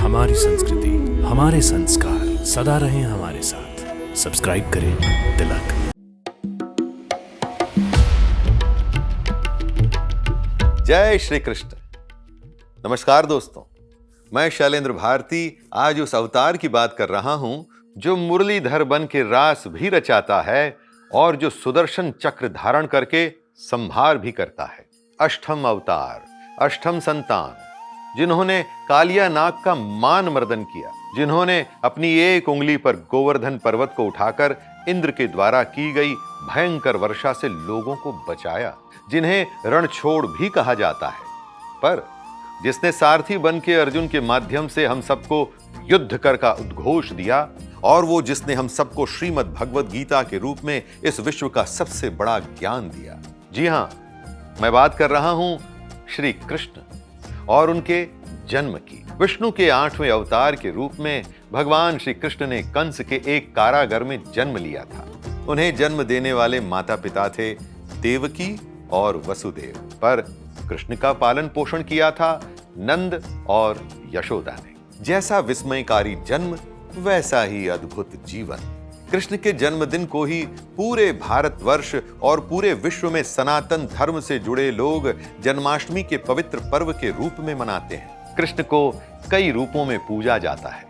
हमारी संस्कृति, हमारे संस्कार सदा रहें हमारे साथ। सब्सक्राइब करें तिलक। जय श्री कृष्ण। नमस्कार दोस्तों, मैं शैलेंद्र भारती आज उस अवतार की बात कर रहा हूं जो मुरलीधर बन के रास भी रचाता है और जो सुदर्शन चक्र धारण करके संहार भी करता है। अष्टम अवतार, अष्टम संतान, जिन्होंने कालिया नाग का मान मर्दन किया, जिन्होंने अपनी एक उंगली पर गोवर्धन पर्वत को उठाकर इंद्र के द्वारा की गई भयंकर वर्षा से लोगों को बचाया, जिन्हें रणछोड़ भी कहा जाता है, पर जिसने सारथी बन के अर्जुन के माध्यम से हम सबको युद्ध कर का उद्घोष दिया, और वो जिसने हम सबको श्रीमद् भगवद गीता के रूप में इस विश्व का सबसे बड़ा ज्ञान दिया। जी हां, मैं बात कर रहा हूं श्री कृष्ण और उनके जन्म की। विष्णु के 8वें अवतार के रूप में भगवान श्री कृष्ण ने कंस के एक कारागार में जन्म लिया था। उन्हें जन्म देने वाले माता पिता थे देवकी और वसुदेव, पर कृष्ण का पालन पोषण किया था नंद और यशोदा ने। जैसा विस्मयकारी जन्म वैसा ही अद्भुत जीवन। कृष्ण के जन्मदिन को ही पूरे भारतवर्ष और पूरे विश्व में सनातन धर्म से जुड़े लोग जन्माष्टमी के पवित्र पर्व के रूप में मनाते हैं। कृष्ण को कई रूपों में पूजा जाता है।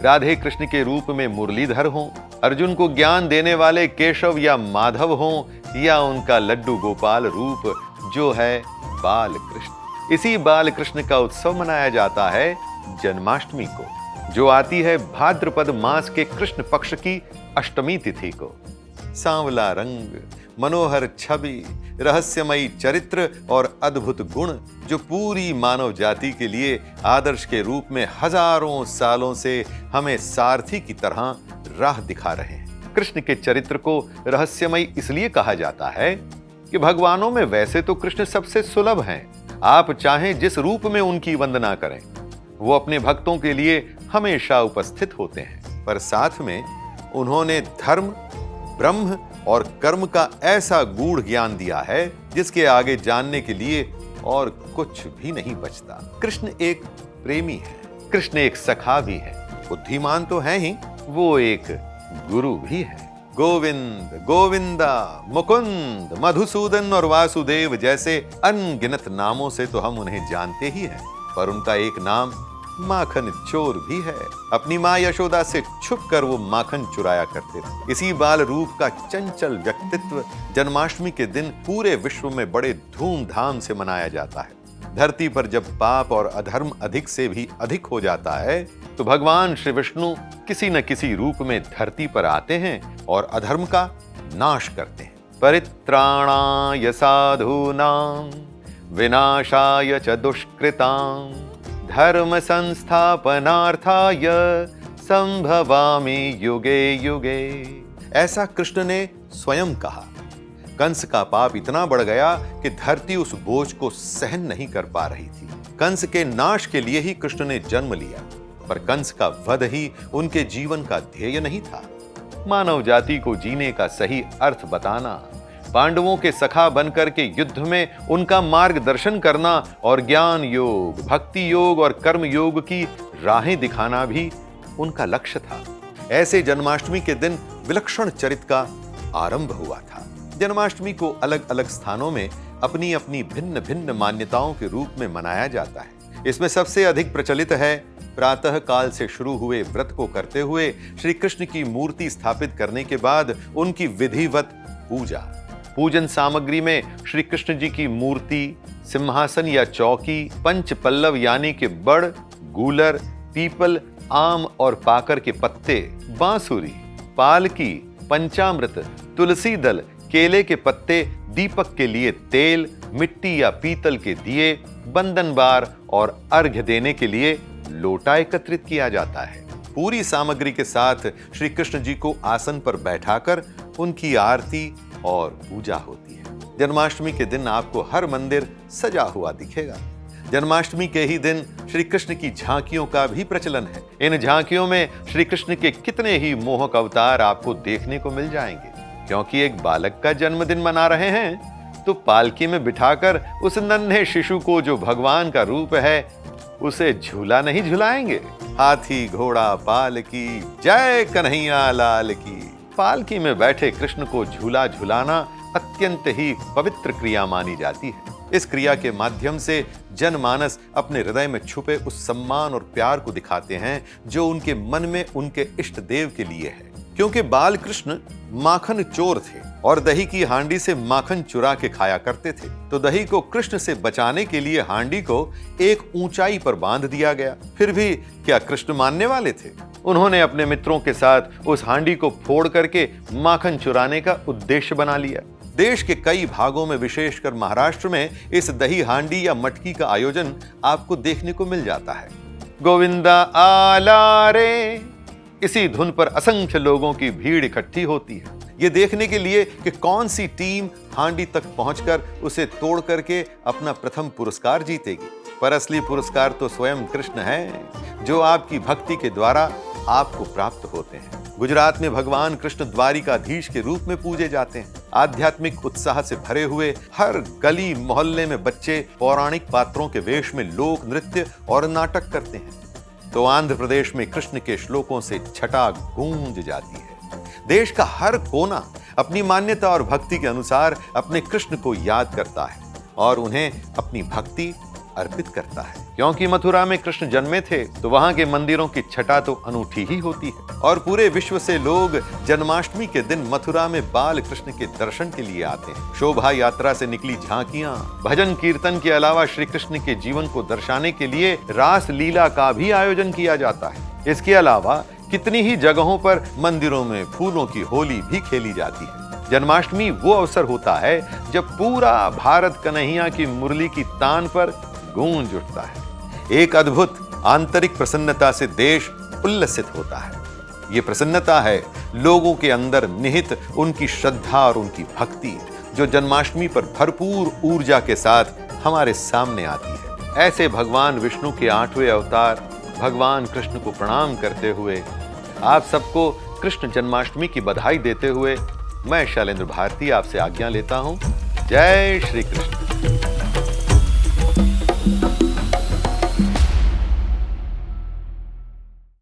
राधे कृष्ण के रूप में मुरलीधर हों, अर्जुन को ज्ञान देने वाले केशव या माधव हों, या उनका लड्डू गोपाल रूप जो है बाल कृष्ण। इसी बाल कृष्ण का उत्सव मनाया जाता है जन्माष्टमी को, जो आती है भाद्रपद मास के कृष्ण पक्ष की अष्टमी तिथि को। सांवला रंग, मनोहर छवि, रहस्यमयी चरित्र और अद्भुत गुण जो पूरी मानव जाति के लिए आदर्श के रूप में हजारों सालों से हमें सारथी की तरह राह दिखा रहे हैं। कृष्ण के चरित्र को रहस्यमयी इसलिए कहा जाता है कि भगवानों में वैसे तो कृष्ण सबसे सुलभ हैं। आप चाहें जिस रूप में उनकी वंदना करें, वो अपने भक्तों के लिए हमेशा उपस्थित होते हैं, पर साथ में उन्होंने धर्म, ब्रह्म और कर्म का ऐसा गूढ़ ज्ञान दिया है जिसके आगे जानने के लिए और कुछ भी नहीं बचता। कृष्ण एक प्रेमी है, कृष्ण एक सखा भी है, बुद्धिमान तो है ही, वो एक गुरु भी है। गोविंद, गोविंदा, मुकुंद, मधुसूदन और वासुदेव जैसे अनगिनत नामों से तो हम उन्हें जानते ही हैं, पर उनका एक नाम माखन चोर भी है। अपनी मां यशोदा से छुपकर वो माखन चुराया करते थे। इसी बाल रूप का चंचल व्यक्तित्व जन्माष्टमी के दिन पूरे विश्व में बड़े धूमधाम से मनाया जाता है। धरती पर जब पाप और अधर्म अधिक से भी अधिक हो जाता है, तो भगवान श्री विष्णु किसी न किसी रूप में धरती पर आते हैं और अधर्म का नाश करते हैं। परित्राणाय साधूनां विनाशाय च दुष्कृतां धर्म संस्थापनार्थाय संभवामि युगे युगे। ऐसा कृष्ण ने स्वयं कहा। कंस का पाप इतना बढ़ गया कि धरती उस बोझ को सहन नहीं कर पा रही थी। कंस के नाश के लिए ही कृष्ण ने जन्म लिया, पर कंस का वध ही उनके जीवन का ध्येय नहीं था। मानव जाति को जीने का सही अर्थ बताना, पांडवों के सखा बनकर के युद्ध में उनका मार्गदर्शन करना और ज्ञान योग, भक्ति योग और कर्म योग की राहें दिखाना भी उनका लक्ष्य था। ऐसे जन्माष्टमी के दिन विलक्षण चरित्र का आरंभ हुआ था। जन्माष्टमी को अलग अलग स्थानों में अपनी अपनी भिन्न भिन्न मान्यताओं के रूप में मनाया जाता है। इसमें सबसे अधिक प्रचलित है प्रातः काल से शुरू हुए व्रत को करते हुए श्री कृष्ण की मूर्ति स्थापित करने के बाद उनकी विधिवत पूजा। पूजन सामग्री में श्री कृष्ण जी की मूर्ति, सिंहासन या चौकी, पंच पल्लव यानी कि बड़, गूलर, पीपल, आम और पाकर के पत्ते, बांसुरी, पालकी, पंचामृत, तुलसी दल, केले के पत्ते, दीपक के लिए तेल, मिट्टी या पीतल के दिए, बंधन बार और अर्घ्य देने के लिए लोटा एकत्रित किया जाता है। पूरी सामग्री के साथ श्री कृष्ण जी को आसन पर बैठाकर उनकी आरती और पूजा होती है। जन्माष्टमी के दिन आपको हर मंदिर सजा हुआ दिखेगा। जन्माष्टमी के ही दिन श्री कृष्ण की झांकियों का भी प्रचलन है। इन झांकियों में श्री कृष्ण के कितने ही मोहक अवतार आपको देखने को मिल जाएंगे। क्योंकि एक बालक का जन्मदिन मना रहे हैं, तो पालकी में बिठाकर उस नन्हे शिशु को जो भगवान का रूप है उसे झूला नहीं झुलाएंगे? हाथी घोड़ा पालकी, जय कन्हैया लाल की। पालकी में बैठे कृष्ण को झूला झुलाना अत्यंत ही पवित्र क्रिया मानी जाती है। इस क्रिया के माध्यम से जनमानस अपने हृदय में छुपे उस सम्मान और प्यार को दिखाते हैं जो उनके मन में उनके इष्ट देव के लिए है। क्योंकि बाल कृष्ण माखन चोर थे और दही की हांडी से माखन चुरा के खाया करते थे, तो दही को कृष्ण से बचाने के लिए हांडी को एक ऊंचाई पर बांध दिया गया। फिर भी क्या कृष्ण मानने वाले थे? उन्होंने अपने मित्रों के साथ उस हांडी को फोड़ करके माखन चुराने का उद्देश्य बना लिया। देश के कई भागों में, विशेषकर महाराष्ट्र में, इस दही हांडी या मटकी का आयोजन आपको देखने को मिल जाता है। गोविंदा आला रे, इसी धुन पर असंख्य लोगों की भीड़ इकट्ठी होती है, ये देखने के लिए कि कौन सी टीम हांडी तक पहुंचकर उसे तोड़ करके अपना प्रथम पुरस्कार जीतेगी। पर असली पुरस्कार तो स्वयं कृष्ण है, जो आपकी भक्ति के द्वारा आपको प्राप्त होते हैं। गुजरात में भगवान कृष्ण द्वारिकाधीश के रूप में पूजे जाते हैं। आध्यात्मिक उत्साह से भरे हुए हर गली मोहल्ले में बच्चे पौराणिक पात्रों के वेश में लोक नृत्य और नाटक करते हैं। तो आंध्र प्रदेश में कृष्ण के श्लोकों से छटा गूंज जाती है। देश का हर कोना अपनी मान्यता और भक्ति के अनुसार अपने कृष्ण को याद करता है और उन्हें अपनी भक्ति अर्पित करता है। क्योंकि मथुरा में कृष्ण जन्मे थे, तो वहां के मंदिरों की छटा तो अनूठी ही होती है और पूरे विश्व से लोग जन्माष्टमी के दिन मथुरा में बाल कृष्ण के दर्शन के लिए आते हैं। शोभा यात्रा से निकली झांकियां, भजन कीर्तन के अलावा श्री कृष्ण के जीवन को दर्शाने के लिए रास लीला का भी आयोजन किया जाता है। इसके अलावा कितनी ही जगहों पर मंदिरों में फूलों की होली भी खेली जाती है। जन्माष्टमी वो अवसर होता है जब पूरा भारत कन्हैया की मुरली की तान पर गूंज उठता है। एक अद्भुत आंतरिक प्रसन्नता से देश उल्लसित होता है। ये प्रसन्नता है लोगों के अंदर निहित उनकी श्रद्धा और उनकी भक्ति, जो जन्माष्टमी पर भरपूर ऊर्जा के साथ हमारे सामने आती है। ऐसे भगवान विष्णु के 8वें अवतार भगवान कृष्ण को प्रणाम करते हुए आप सबको कृष्ण जन्माष्टमी की बधाई देते हुए मैं शैलेंद्र भारती आपसे आज्ञा लेता हूं। जय श्री कृष्ण।